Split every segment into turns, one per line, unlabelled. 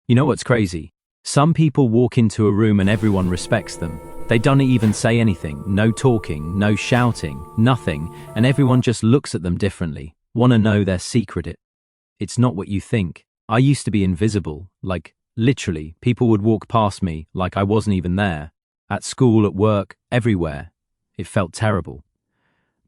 You know what's crazy? Some people walk into a room and everyone respects them. They don't even say anything, no talking, no shouting, nothing, and everyone just looks at them differently. Want to know their secret? It's not what you think. I used to be invisible, like, literally, people would walk past me like I wasn't even there. At school, at work, everywhere. It felt terrible.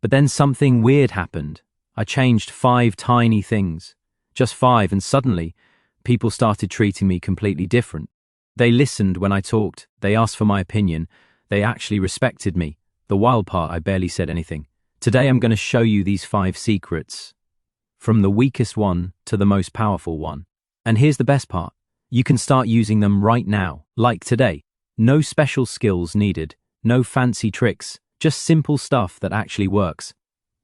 But then something weird happened. I changed 5 tiny things. Just 5, and suddenly, people started treating me completely different. They listened when I talked, they asked for my opinion, they actually respected me. The wild part, I barely said anything. Today I'm going to show you these 5 secrets. From the weakest one to the most powerful one. And here's the best part. You can start using them right now, like today. No special skills needed, no fancy tricks, just simple stuff that actually works.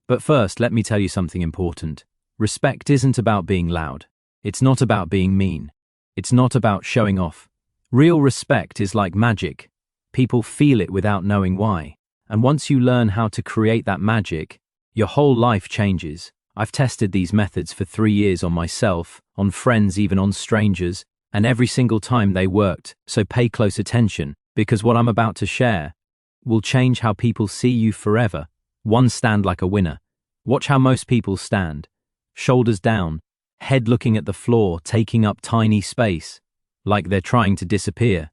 But first, let me tell you something important. Respect isn't about being loud. It's not about being mean. It's not about showing off. Real respect is like magic. People feel it without knowing why. And once you learn how to create that magic, your whole life changes. I've tested these methods for 3 years on myself, on friends, even on strangers, and every single time they worked. So pay close attention, because what I'm about to share will change how people see you forever. 1. Stand like a winner. Watch how most people stand. Shoulders down, head looking at the floor, taking up tiny space, like they're trying to disappear.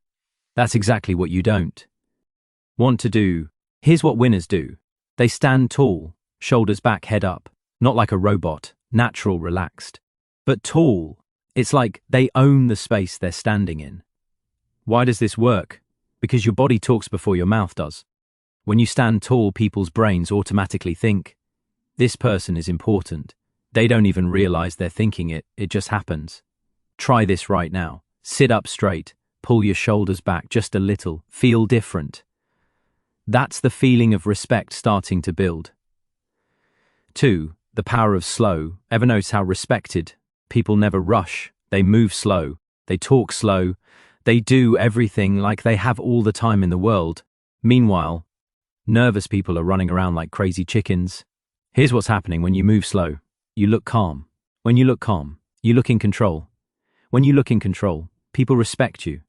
That's exactly what you don't want to do. Here's what winners do. They stand tall, shoulders back, head up. Not like a robot, natural, relaxed. But tall. It's like they own the space they're standing in. Why does this work? Because your body talks before your mouth does. When you stand tall, people's brains automatically think, this person is important. They don't even realize they're thinking it, it just happens. Try this right now. Sit up straight, pull your shoulders back just a little, feel different. That's the feeling of respect starting to build. 2. The power of slow. Ever notice how respected people never rush? They move slow, they talk slow, they do everything like they have all the time in the world. Meanwhile, nervous people are running around like crazy chickens. Here's what's happening when you move slow. You look calm. When you look calm, you look in control. When you look in control, people respect you.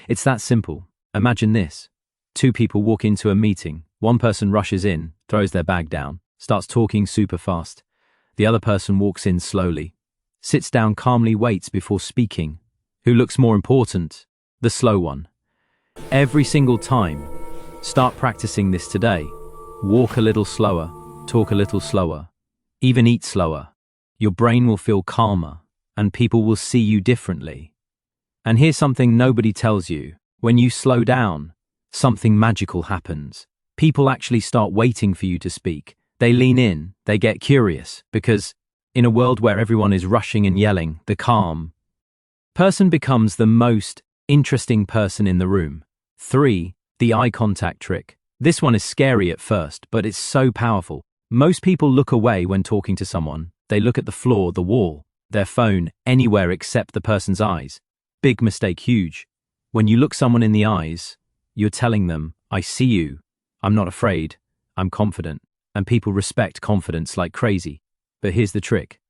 It's that simple. Imagine this. 2 people walk into a meeting. One person rushes in, throws their bag down, starts talking super fast. The other person walks in slowly, sits down calmly, waits before speaking. Who looks more important? The slow one. Every single time. Start practicing this today. Walk a little slower, talk a little slower, even eat slower. Your brain will feel calmer, and people will see you differently. And here's something nobody tells you. When you slow down, something magical happens. People actually start waiting for you to speak. They lean in, they get curious, because in a world where everyone is rushing and yelling, the calm person becomes the most interesting person in the room. 3. The eye contact trick. This one is scary at first, but it's so powerful. Most people look away when talking to someone. They look at the floor, the wall, their phone, anywhere except the person's eyes. Big mistake, huge. When you look someone in the eyes, you're telling them, I see you. I'm not afraid. I'm confident. And people respect confidence like crazy. But here's the trick.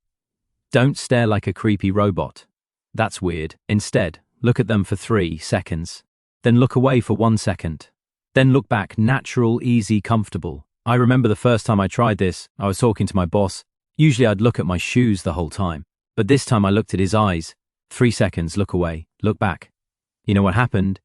Don't stare like a creepy robot. That's weird. Instead, look at them for 3 seconds. Then look away for 1 second. Then look back, natural, easy, comfortable. I remember the first time I tried this, I was talking to my boss. Usually I'd look at my shoes the whole time. But this time I looked at his eyes. 3 seconds, look away, look back. You know what happened?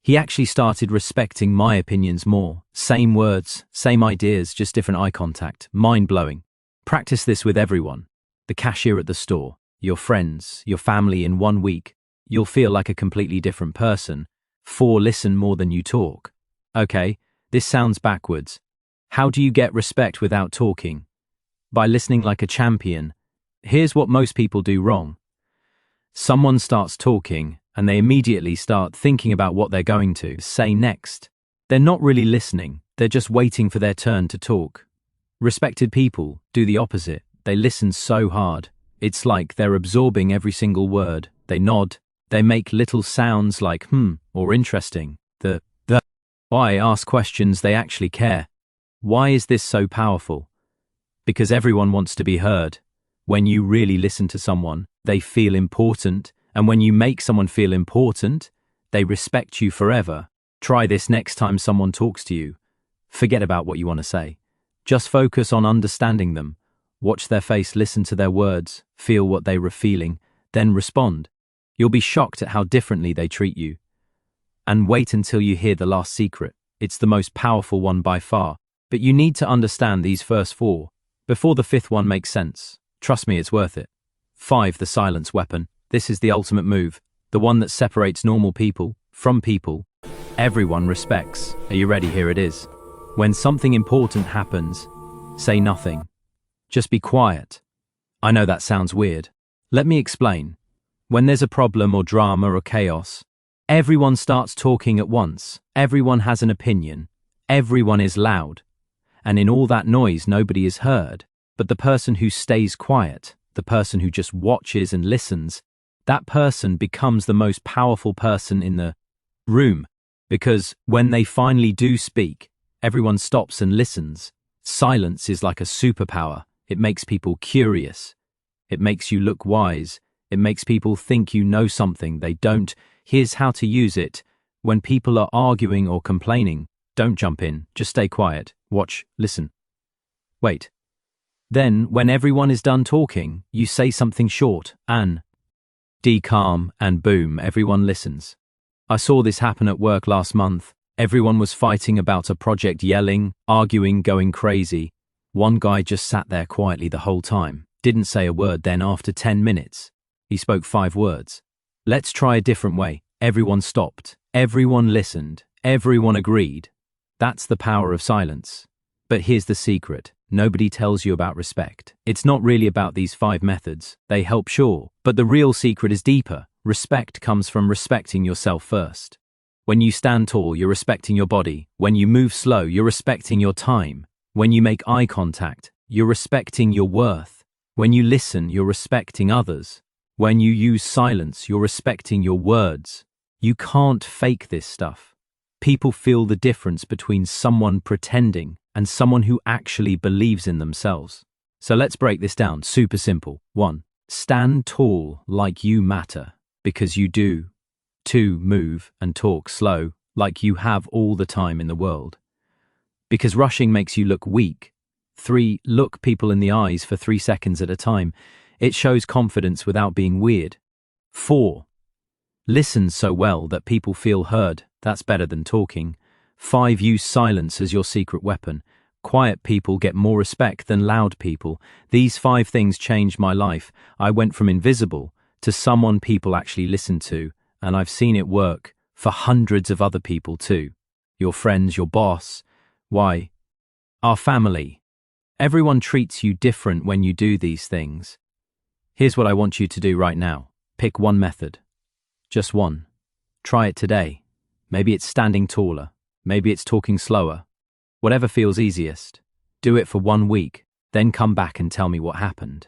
He actually started respecting my opinions more. Same words, same ideas, just different eye contact. Mind-blowing. Practice this with everyone. The cashier at the store, your friends, your family. In 1 week. You'll feel like a completely different person. 4. Listen more than you talk. Okay, this sounds backwards. How do you get respect without talking? By listening like a champion. Here's what most people do wrong. Someone starts talking, and they immediately start thinking about what they're going to say next. They're not really listening, they're just waiting for their turn to talk. Respected people do the opposite. They listen so hard. It's like they're absorbing every single word. They nod, they make little sounds like or interesting. The. Why ask questions? They actually care. Why is this so powerful? Because everyone wants to be heard. When you really listen to someone, they feel important, And when you make someone feel important, they respect you forever. Try this next time someone talks to you. Forget about what you want to say. Just focus on understanding them. Watch their face, listen to their words, feel what they were feeling, then respond. You'll be shocked at how differently they treat you. And wait until you hear the last secret. It's the most powerful one by far. But you need to understand these first four before the fifth one makes sense. Trust me, it's worth it. 5. The silence weapon. This is the ultimate move. The one that separates normal people from people everyone respects. Are you ready? Here it is. When something important happens, say nothing. Just be quiet. I know that sounds weird. Let me explain. When there's a problem or drama or chaos, everyone starts talking at once. Everyone has an opinion. Everyone is loud. And in all that noise, nobody is heard. But the person who stays quiet, the person who just watches and listens, that person becomes the most powerful person in the room. Because when they finally do speak, everyone stops and listens. Silence is like a superpower. It makes people curious. It makes you look wise. It makes people think you know something they don't. Here's how to use it. When people are arguing or complaining, don't jump in. Just stay quiet. Watch, listen. Wait. Then, when everyone is done talking, you say something short and calm, and boom, everyone listens. I saw this happen at work last month. Everyone was fighting about a project, yelling, arguing, going crazy. One guy just sat there quietly the whole time, didn't say a word. Then after 10 minutes, he spoke 5 words. Let's try a different way. Everyone stopped. Everyone listened. Everyone agreed. That's the power of silence. But here's the secret. Nobody tells you about respect. It's not really about these 5 methods. They help, sure, but the real secret is deeper. Respect comes from respecting yourself first. When you stand tall, you're respecting your body. When you move slow, you're respecting your time. When you make eye contact, you're respecting your worth. When you listen, you're respecting others. When you use silence, you're respecting your words. You can't fake this stuff. People feel the difference between someone pretending and someone who actually believes in themselves. So let's break this down. Super simple. 1. Stand tall like you matter, because you do. 2. Move and talk slow like you have all the time in the world, because rushing makes you look weak. 3. Look people in the eyes for 3 seconds at a time. It shows confidence without being weird. 4. Listen so well that people feel heard. That's better than talking. 5. Use silence as your secret weapon. Quiet people get more respect than loud people. These 5 things changed my life. I went from invisible to someone people actually listen to, and I've seen it work for hundreds of other people too. Your friends, your boss. Why? Our family. Everyone treats you different when you do these things. Here's what I want you to do right now. Pick one method. Just one. Try it today. Maybe it's standing taller. Maybe it's talking slower. Whatever feels easiest. Do it for 1 week, then come back and tell me what happened.